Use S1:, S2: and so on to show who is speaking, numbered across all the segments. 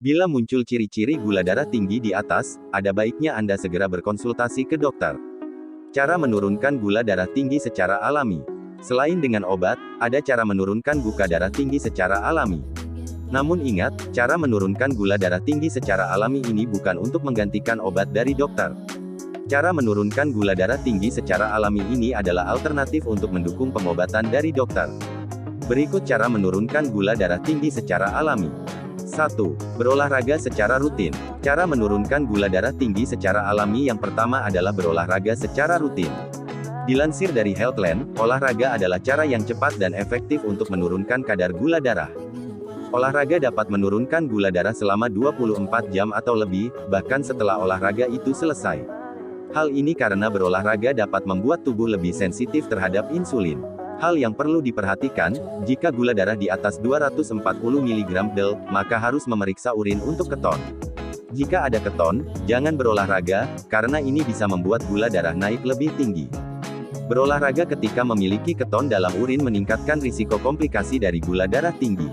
S1: Bila muncul ciri-ciri gula darah tinggi di atas, ada baiknya Anda segera berkonsultasi ke dokter. Cara menurunkan gula darah tinggi secara alami. Selain dengan obat, ada cara menurunkan gula darah tinggi secara alami. Namun ingat, cara menurunkan gula darah tinggi secara alami ini bukan untuk menggantikan obat dari dokter. Cara menurunkan gula darah tinggi secara alami ini adalah alternatif untuk mendukung pengobatan dari dokter. Berikut cara menurunkan gula darah tinggi secara alami. 1. Berolahraga secara rutin. Cara menurunkan gula darah tinggi secara alami yang pertama adalah berolahraga secara rutin. Dilansir dari Healthline, olahraga adalah cara yang cepat dan efektif untuk menurunkan kadar gula darah. Olahraga dapat menurunkan gula darah selama 24 jam atau lebih, bahkan setelah olahraga itu selesai. Hal ini karena berolahraga dapat membuat tubuh lebih sensitif terhadap insulin. Hal yang perlu diperhatikan, jika gula darah di atas 240 mg/dl, maka harus memeriksa urin untuk keton. Jika ada keton, jangan berolahraga, karena ini bisa membuat gula darah naik lebih tinggi. Berolahraga ketika memiliki keton dalam urin meningkatkan risiko komplikasi dari gula darah tinggi.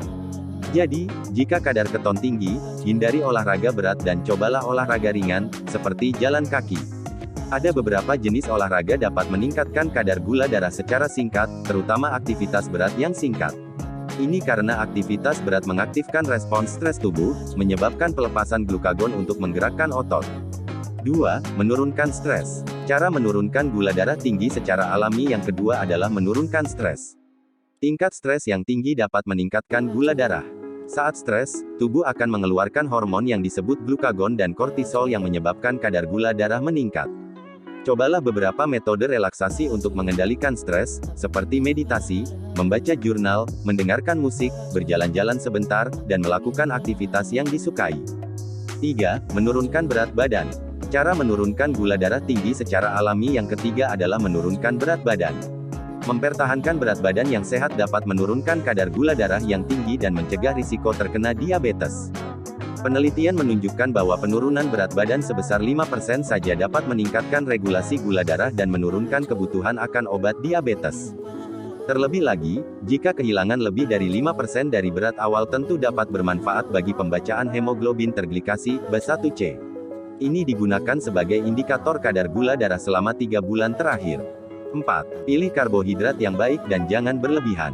S1: Jadi, jika kadar keton tinggi, hindari olahraga berat dan cobalah olahraga ringan, seperti jalan kaki. Ada beberapa jenis olahraga dapat meningkatkan kadar gula darah secara singkat, terutama aktivitas berat yang singkat. Ini karena aktivitas berat mengaktifkan respons stres tubuh, menyebabkan pelepasan glukagon untuk menggerakkan otot. 2. Menurunkan stres. Cara menurunkan gula darah tinggi secara alami yang kedua adalah menurunkan stres. Tingkat stres yang tinggi dapat meningkatkan gula darah. Saat stres, tubuh akan mengeluarkan hormon yang disebut glukagon dan kortisol yang menyebabkan kadar gula darah meningkat. Cobalah beberapa metode relaksasi untuk mengendalikan stres, seperti meditasi, membaca jurnal, mendengarkan musik, berjalan-jalan sebentar, dan melakukan aktivitas yang disukai. 3. Menurunkan berat badan. Cara menurunkan gula darah tinggi secara alami yang ketiga adalah menurunkan berat badan. Mempertahankan berat badan yang sehat dapat menurunkan kadar gula darah yang tinggi dan mencegah risiko terkena diabetes. Penelitian menunjukkan bahwa penurunan berat badan sebesar 5% saja dapat meningkatkan regulasi gula darah dan menurunkan kebutuhan akan obat diabetes. Terlebih lagi, jika kehilangan lebih dari 5% dari berat awal tentu dapat bermanfaat bagi pembacaan hemoglobin terglikasi, B1C. Ini digunakan sebagai indikator kadar gula darah selama 3 bulan terakhir. 4. Pilih karbohidrat yang baik dan jangan berlebihan.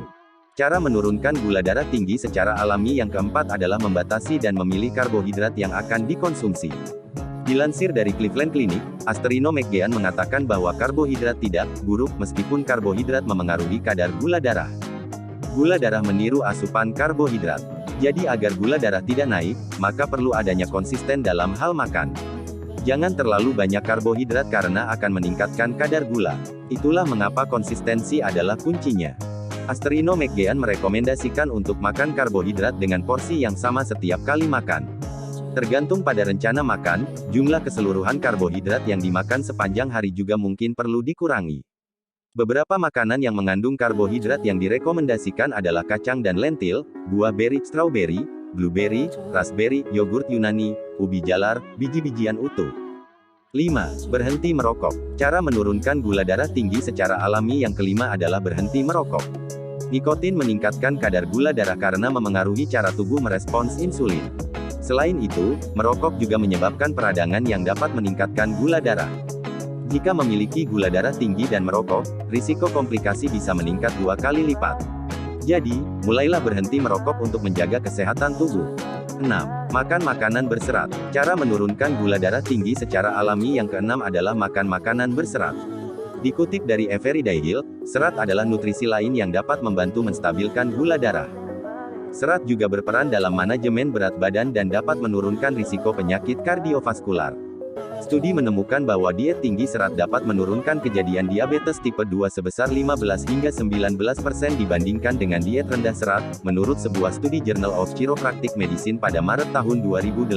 S1: Cara menurunkan gula darah tinggi secara alami yang keempat adalah membatasi dan memilih karbohidrat yang akan dikonsumsi. Dilansir dari Cleveland Clinic, Asterino McGeehan mengatakan bahwa karbohidrat tidak buruk meskipun karbohidrat memengaruhi kadar gula darah. Gula darah meniru asupan karbohidrat. Jadi agar gula darah tidak naik, maka perlu adanya konsisten dalam hal makan. Jangan terlalu banyak karbohidrat karena akan meningkatkan kadar gula. Itulah mengapa konsistensi adalah kuncinya. Asterino McGeehan merekomendasikan untuk makan karbohidrat dengan porsi yang sama setiap kali makan. Tergantung pada rencana makan, jumlah keseluruhan karbohidrat yang dimakan sepanjang hari juga mungkin perlu dikurangi. Beberapa makanan yang mengandung karbohidrat yang direkomendasikan adalah kacang dan lentil, buah beri, strawberry, blueberry, raspberry, yogurt Yunani, ubi jalar, biji-bijian utuh. 5. Berhenti merokok. Cara menurunkan gula darah tinggi secara alami yang kelima adalah berhenti merokok. Nikotin meningkatkan kadar gula darah karena memengaruhi cara tubuh merespons insulin. Selain itu, merokok juga menyebabkan peradangan yang dapat meningkatkan gula darah. Jika memiliki gula darah tinggi dan merokok, risiko komplikasi bisa meningkat 2 kali lipat. Jadi, mulailah berhenti merokok untuk menjaga kesehatan tubuh. 6. Makan makanan berserat. Cara menurunkan gula darah tinggi secara alami yang keenam adalah makan makanan berserat. Dikutip dari Every Day Health, serat adalah nutrisi lain yang dapat membantu menstabilkan gula darah. Serat juga berperan dalam manajemen berat badan dan dapat menurunkan risiko penyakit kardiovaskular. Studi menemukan bahwa diet tinggi serat dapat menurunkan kejadian diabetes tipe 2 sebesar 15 hingga 19% dibandingkan dengan diet rendah serat, menurut sebuah studi Journal of Chiropractic Medicine pada Maret tahun 2018.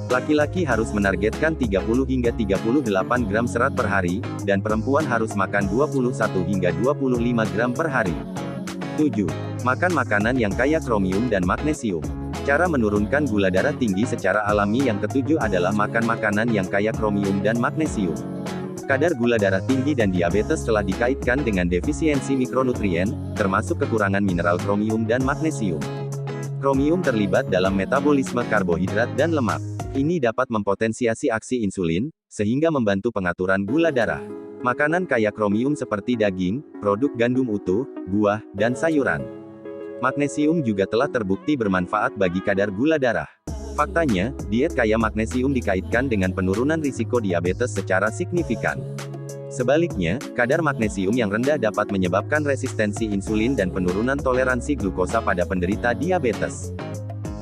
S1: Laki-laki harus menargetkan 30 hingga 38 gram serat per hari, dan perempuan harus makan 21 hingga 25 gram per hari. 7. Makan makanan yang kaya kromium dan magnesium. Cara menurunkan gula darah tinggi secara alami yang ketujuh adalah makan makanan yang kaya kromium dan magnesium. Kadar gula darah tinggi dan diabetes telah dikaitkan dengan defisiensi mikronutrien, termasuk kekurangan mineral kromium dan magnesium. Kromium terlibat dalam metabolisme karbohidrat dan lemak. Ini dapat mempotensiasi aksi insulin, sehingga membantu pengaturan gula darah. Makanan kaya kromium seperti daging, produk gandum utuh, buah, dan sayuran. Magnesium juga telah terbukti bermanfaat bagi kadar gula darah. Faktanya, diet kaya magnesium dikaitkan dengan penurunan risiko diabetes secara signifikan. Sebaliknya, kadar magnesium yang rendah dapat menyebabkan resistensi insulin dan penurunan toleransi glukosa pada penderita diabetes.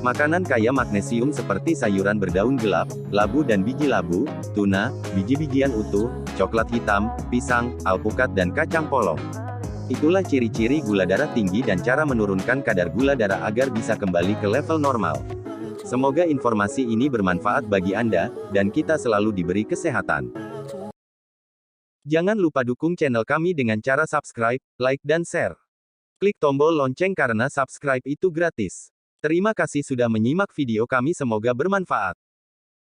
S1: Makanan kaya magnesium seperti sayuran berdaun gelap, labu dan biji labu, tuna, biji-bijian utuh, coklat hitam, pisang, alpukat dan kacang polong. Itulah ciri-ciri gula darah tinggi dan cara menurunkan kadar gula darah agar bisa kembali ke level normal. Semoga informasi ini bermanfaat bagi Anda, dan kita selalu diberi kesehatan. Jangan lupa dukung channel kami dengan cara subscribe, like dan share. Klik tombol lonceng karena subscribe itu gratis. Terima kasih sudah menyimak video kami, semoga bermanfaat.